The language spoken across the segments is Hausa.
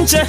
zance.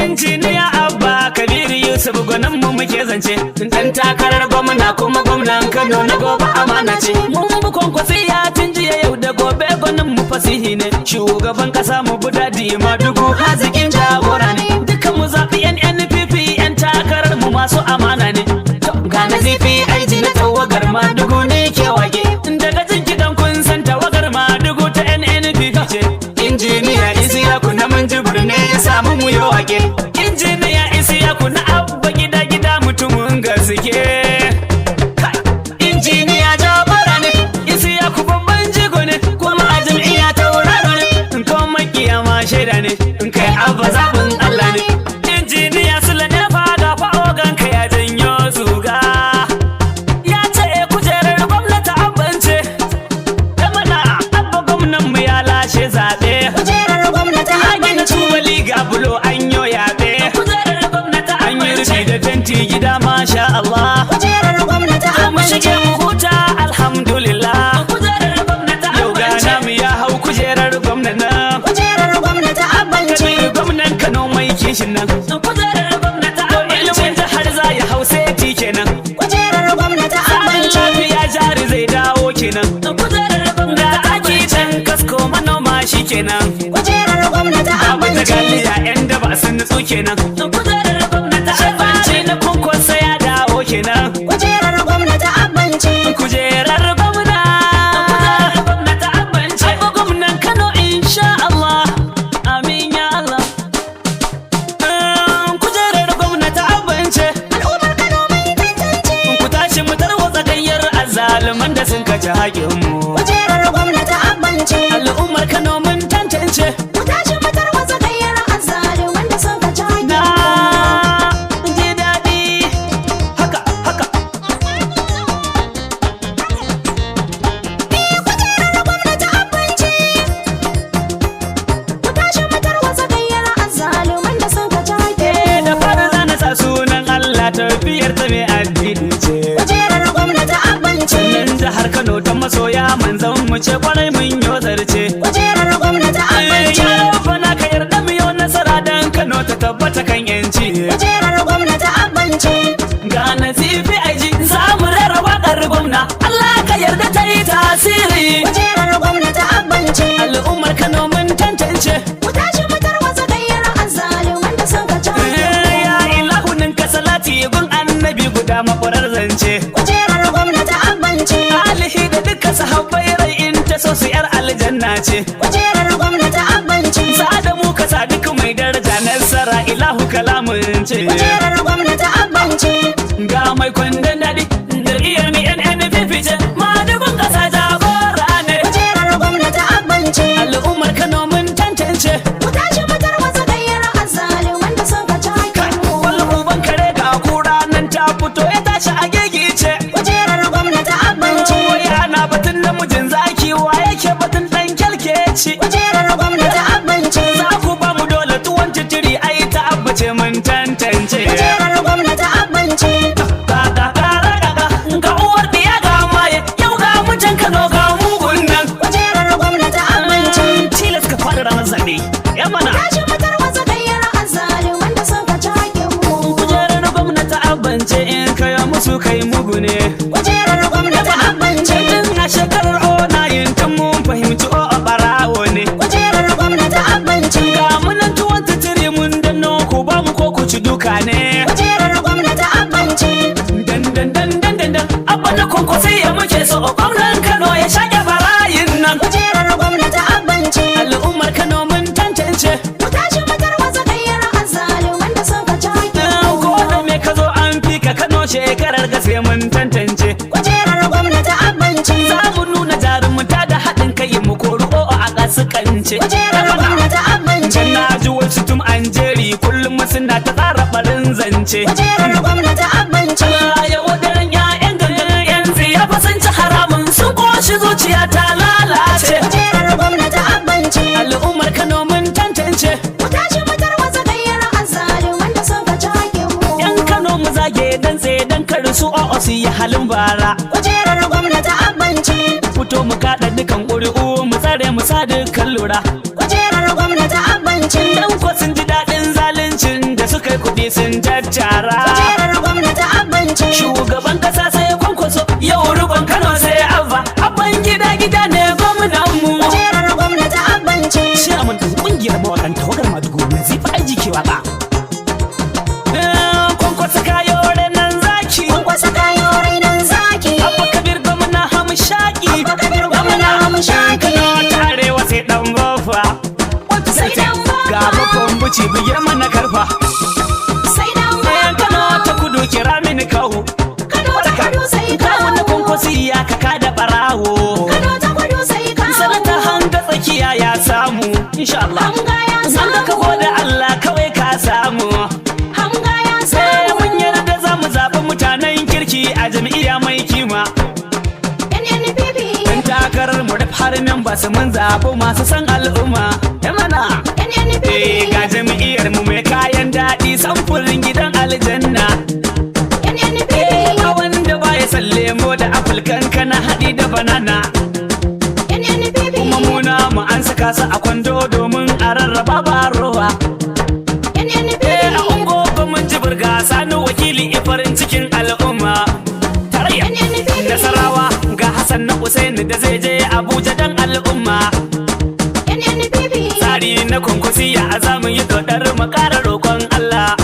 Injiniya Abba Kabiru Yusuf gwanin mu muke zance. Dan takarar gwamna kuma gwamnan Kano na gobe amana ce. Mun bu kwankwasi ya tun jiya yau da gobe gwanin mu fasihi ne. Shugaban kasa mu budadi Madugu hazikin jagora ne. Dukkan mu zaɓi NNPP yan takarar mu masu amana ne. Ga nazifi aiji na tawagar Madugu ne ke wage. Daga jin kiɗan kun san tawagar Madugu ta NNPP ce. Injiniya Isiyaku na Minjibir ne ya samu mu yi wage. Injiniya Isiyaku na Abba gida gida mutumin gaske. Injiniya Jabara ne, Isiyaku babban jigo ne, kuma a jam'iyya tauraro ne. In ko makiya ma shaida ne, in kai Abba zaɓin Allah ne. Injiniya Sule ne fada fa ogan ka ya janyo zuga. Ya ce kujerar gwamnati Abban ce, da mana Abba gwamnan mu ya lashe zaɓe. Kujerar gwamnati Agin tubali ga bulo an yo yaɓe. Kujerar gwamnati an yi rufi da fenti gida masha Allah. Kujerar gwamnati Mu shige mu huta alhamdulillah. Kujerar gwamnati yau gana mu ya hau kujerar gwamnati. Kujerar gwamnati abbanci. Kabiru gwamnan Kano mai kishin nan. Kujerar gwamnati ilimin jihar za ya hau seti kenan. Kujerar gwamnati abbanci. Lafiya jari zai dawo kenan. Kujerar gwamnati taki can kasko manoma shi kenan. Kujerar gwamnati Abu da abbanci. galiya yan da ba sun nutsu kenan. Kujerar gwamnati shafanci na kunkunsa ya dawo kenan. Kujerar gwamnati abbanci. Kujerar gwamna. Kujerar gwamnati abbanci. Abba gwamnan Kano insha Allah. Amin ya Allah. Kujerar gwamnati abbanci. Al'ummar Kano mai tantance. Ku tashi mu tarwatsa gayyar azzaluman da sun kaci haƙinmu. Kujerar gwamnati abbanci. Al'ummar Kano mun tantance. Ku tashi mu tarwatsa gayyar azzaluman da sun kaci haƙƙin Na ji daɗi. Haka, haka. Kujerar gwamnati abbanci. Ku tashi mu tarwatsa gayyar azzaluman da sun kaci haƙƙin Da fara zana sa sunan Allah tafiyar ta mai addini ce. Kujerar gwamnati abbanci. Nan jihar Kano ta masoya manzon mu ce kwarai mun yo zarce. Kujerar gwamnati abbanci. Ya bana ka yarda mu yau nasara dan Kano ta tabbata kan yanci. Kujerar gwamnati abbanci. Ga nasifi aji za mu rera waƙar gwamna. Allah ka yarda ta yi tasiri. Kujerar gwamnati abbanci. Al'ummar Kano mun tantance. Ku tashi mu tarwatsa gayyar azzaluman da sun kaci Ya ilahunin ka salati gun annabi guda makwarar zance. Kujerar gwamnati abbanci. Alihi da duka sahabbai rai in ta so su yar aljanna ce. Kujerar gwamnati abbanci. Sa'ada mu ka sadiku mai daraja nasara ilahu kalamun ce. Kujerar gwamnati abbanci. Ga mai kwandon daɗi jam'iyyar mi NNPP ce. Madugun ƙasa jagora ne. Kujerar gwamnati abbanci. Al'ummar Kano mun tantance. Ku tashi mu tarwatsa gayyar azzaluman da sun kaci Wani uban kare ga kura nan ta fito ya tashi a gigice. Kujerar gwamnati abbanci. Yana batun namijin zaki wa yake batun ɗan kyalkeci. Kujerar gwamnati abbanci. Za ku ba mu dole tuwon titiri ai ta abbace mun tantance. Kujerar gwamnati abbanci. Ga uwar diya ga maye yau ga mutan Kano ga mugun nan. Kujerar gwamnati abbanci. Tilas ka faɗi ranar zaɓe. Ya mana. Tashi mu tarwatsa gayyar azzaluman da sun kaci Kujerar gwamnati abance in kaya musu kai mugu ne. Kujerar gwamnati abbanci. Tun a shekarar '09 tun mun fahimci o a ɓarawo ne. Kujerar gwamnati abbanci. Ga munan tuwon titiri mun danno ku ba mu ko ku ci duka ne. Kujerar gwamnati abbanci. Dan abba na kwankwasi ya muke so gwamnan Kano ya shaƙe barayin nan. Kujerar gwamnati abbanci. Al'ummar Kano mun tantance. Ku tashi mu tarwatsa gayyar azzaluman da sun kaci Ko da me ka zo an fi ka Kano shekarar gaske mun tantance. Kujerar gwamnati abbanci. Za mu nuna jarumta da haɗin kai mu kori o a ƙasukance. Kujerar gwamnati abbanci. Can na ji wasu tum an jeri kullum suna ta tsara ɓarin zance. Kujerar gwamnati abbanci. Ya wadaran 'ya'yan gangan 'yan tsiya fa sun ci haramun sun ƙoshi zuciya ta lalace. Kujerar gwamnati abbanci. Al'ummar Kano mun tantance. Ku tashi mu tarwatsa gayyar azzaluman da sun kaci 'Yan Kano mu zage dan tsaye dan kar su o'o su yi halin bara. Kujerar gwamnati abbanci. Fito mu kaɗa dukan ƙuri'u mu tsare mu sa dukkan lura. Kujerar gwamnati abbanci. amince. Dan ko sun ji daɗin zaluncin da suka yi kuɗi sun tattara. Kujerar gwamnati abinci. Shugaban kasa sai ya kwankwaso, yau rubon Kano sai abba. Abban gida gida ne gwamnan mu. Kujerar gwamnati abinci. Chairman ɗin ƙungiyar mawaƙan tawagar Madugu Nazifa aiji ke waƙa. Kwankwasa kayo renan zaki. Kwankwasa kayo renan zaki. Abba Kabir gwamna hamshaki. Abba Kabir gwamna hamshaki. Kano ta arewa sai ɗan bafa. Sai ɗan bafa. Ga babban buci bige mana karfa. Sai ɗan bafa. Kano ta kudu kira mini kahu. Kano ta kudu sai kawo. Kawo na kwankwasi ya kaka da ɓarawo. Kano ta kudu sai kawo. Sanata hanga tsakiya ya samu. Insha Allah. Hanga ya samu. Hanga ka gode Allah kawai ka samu. Hanga ya Sai samu. mun yarda za mu zaɓi mutanen kirki a jam'iyya mai kima. NNPP. Dan takarar mu da har memba su mun zaɓi masu san al'umma. Mana. NNPP. Ga jam'iyyar mu mai kayan daɗi samfurin gidan aljanna. NNPP. Ba wanda ba ya san lemo da apple kankana haɗi da banana. NNPP. Kuma muna mu an saka su a kwando domin a rarraba ba rowa. NNPP. A ungogo mun ji burga sani wakili farin cikin al'umma. Tarayya Nasarawa ga Hassan na Usaini da zai je Abuja dan al'umma. NNPP. Tsari na konkusiya a zamu yi dodar mu ƙara roƙon Allah.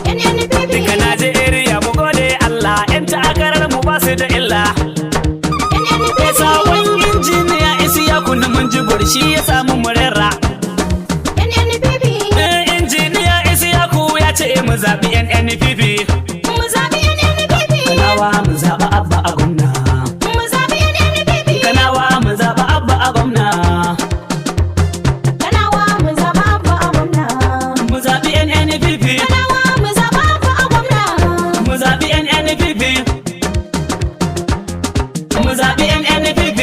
NNPP. Duka Najeriya mu gode Allah, 'yan takarar mu ba su da illa. NNPP. Sabon injiniya Isiyaku na mun ji shi ya samu murera. NNPP. Injiniya Isiyaku ya ce mu zaɓi NNPP. Mu zaɓi NNPP. Kanawa mu zaɓi Abba a gwamna. Mu zaɓi NNPP. Kanawa mu zaɓi Abba a gwamna. Kanawa mu zaɓa Abba a gwamna. Mu zaɓi NNPP. Kanawa mu zaɓa Abba a gwamna. Mu zaɓi NNPP. Mu zaɓi NNPP.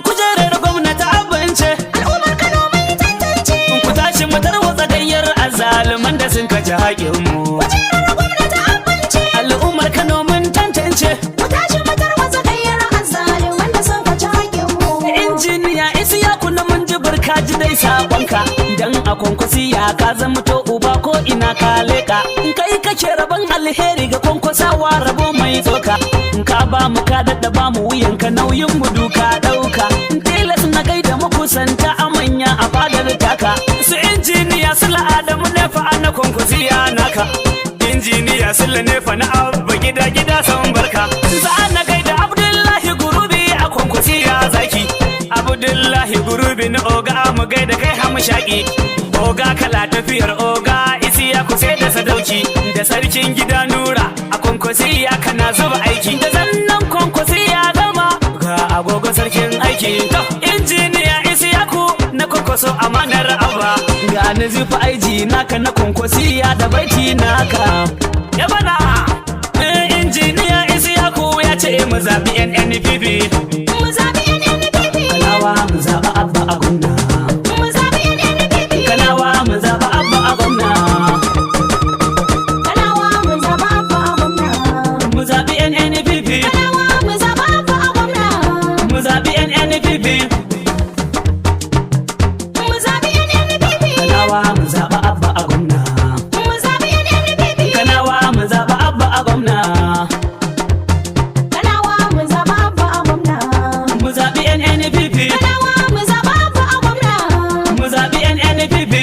Kujerar gwamnati abince. Al'ummar Kano mun tantance. Ku tashi mu tarwatsa gayyar azzaluman da sun kaci haƙinmu. Kujerar gwamnati abinci. Al'ummar Kano mun tantance. Mu tashi mu tarwatsa gayyar azzaluman da sun kaci haƙƙinmu. Injiniya Isiyaku na mun ji barka ji dai sabonka. Dan a kwankwasi ya ka zama to uba ko ina ka leƙa. In kai kake rabon alheri ga kwankwasawa rabo mai tsoka. In ka ba mu ka daɗa ba mu wuyanka nauyin mu duka ɗauka. In tilas na gaida makusanta a manya a fadar taka. Su injiniya su la'adamu ne fa na kwankwasi ya naka. Injiniya su ne fa na abba gida gida san barka. Za na gaida Abdullahi Gurubi a kwankwasi ya zaki. Abdullahi Gurubi na oga mu gaida kai hamshaki. Oga kala tafiyar oga Isiyaku sai da sadauki. Da sarkin gida Nura a kwankwasi ya kana zuba aiki. Da zannan kwankwasi ya gama ga agogo sarkin aiki. To injiniya Isiyaku na kwankwaso amanar abba. Ga Nazifa aiji naka na kwankwasi ya da baiti naka. Ya bana injiniya Isiyaku ya ce mu zaɓi NNPP. Mu zaɓi NNPP. Kanawa mu zaɓi Abba a gwamna. Mu zaɓi NNPP. Kanawa mu zaɓi Abba a gwamna. Kanawa mu zaɓa Abba a gwamna. Mu zaɓi NNPP. Kanawa mu zaɓa Abba a gwamna. Mu zaɓi NNPP. Mu zaɓi NNPP. Kanawa mu zaɓi Abba a gwamna. Mu zaɓi NNPP. Kanawa mu zaɓi Abba a gwamna. Kanawa mu zaɓa Abba a gwamna. Mu zaɓi NNPP. Kanawa mu zaɓa Abba a gwamna. Mu zaɓi NNPP.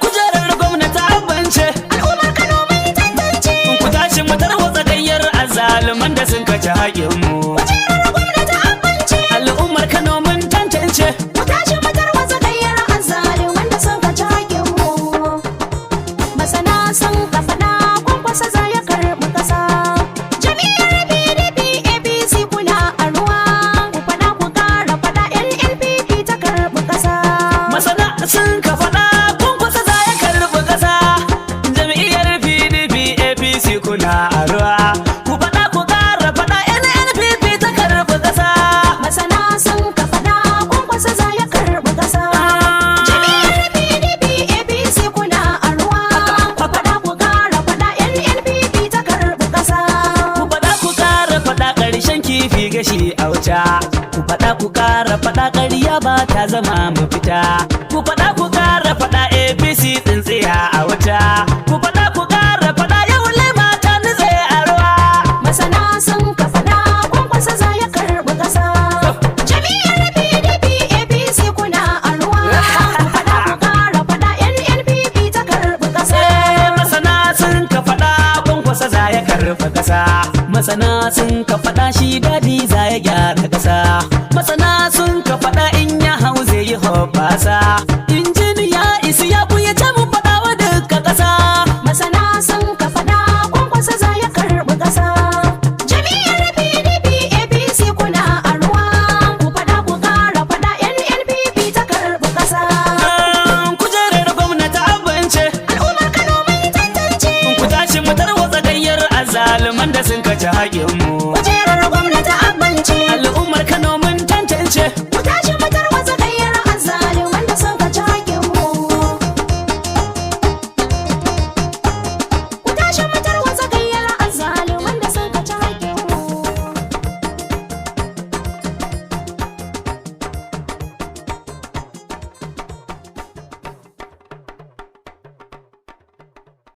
Kujerar gwamnati abance. Al'ummar Kano mun tantance. Ku tashi mu tarwatsa gayyar azzaluman da sun kaci haƙinmu. Kujerar gwamnati abinci. Al'ummar Kano mun tantance. Mu tashi mu tarwatsa gayyar azzaluman da sun kaci haƙƙinmu. Masana sun ka faɗa kwankwasa za ya karɓi ƙasa. Jami'ar PDP APC kuna a ruwa. Ku faɗa ku ƙara faɗa NNPP ta karɓi ƙasa. Masana sun ka faɗa kwankwasa za ya karɓi ƙasa. Jam'iyyar PDP APC kuna a ruwa. Ku faɗa ku ƙara faɗa NNPP ta karɓi ƙasa. Masana sun ka faɗa kwankwasa za ya karɓi ƙasa. Jami'ar PDP APC kuna a ruwa. Ku faɗa ku ƙara faɗa NNPP ta karɓi ƙasa. Ku faɗa ku ƙara faɗa ƙarshen kifi gashi a wuta. Ku faɗa ku ƙara faɗa ƙarya ba ta zama mafita. Ku faɗa ku ƙara faɗa APC tsintsiya a wuta. Ku faɗa ku ƙara faɗa yau lema ta nutse a ruwa. Masana sun ka faɗa Kwankwasa za ya karɓi ƙasa. Jami'ar PDP APC kuna a ruwa. Ku faɗa ku ƙara faɗa NNPP ta karɓi ƙasa. Masana sun ka faɗa Kwankwasa za ya karɓi ƙasa. Masana sun ka faɗa shi dadi za ya gyara ƙasa. Masana sun ka faɗa in ya hau zai yi hoɓɓasa. Injiniya isi ya buya ce mu faɗa wa duka ƙasa. Masana sun ka faɗa Kwankwasa za ya karɓi ƙasa. Jami'ar PDP APC kuna a ruwa. Ku faɗa ku ƙara faɗa NNPP ta karɓi ƙasa. Kujerar gwamnati abince. Al'ummar Kano mun tantance. Ku tashi mu tarwatsa gayyar azzaluman da sun kaci haƙin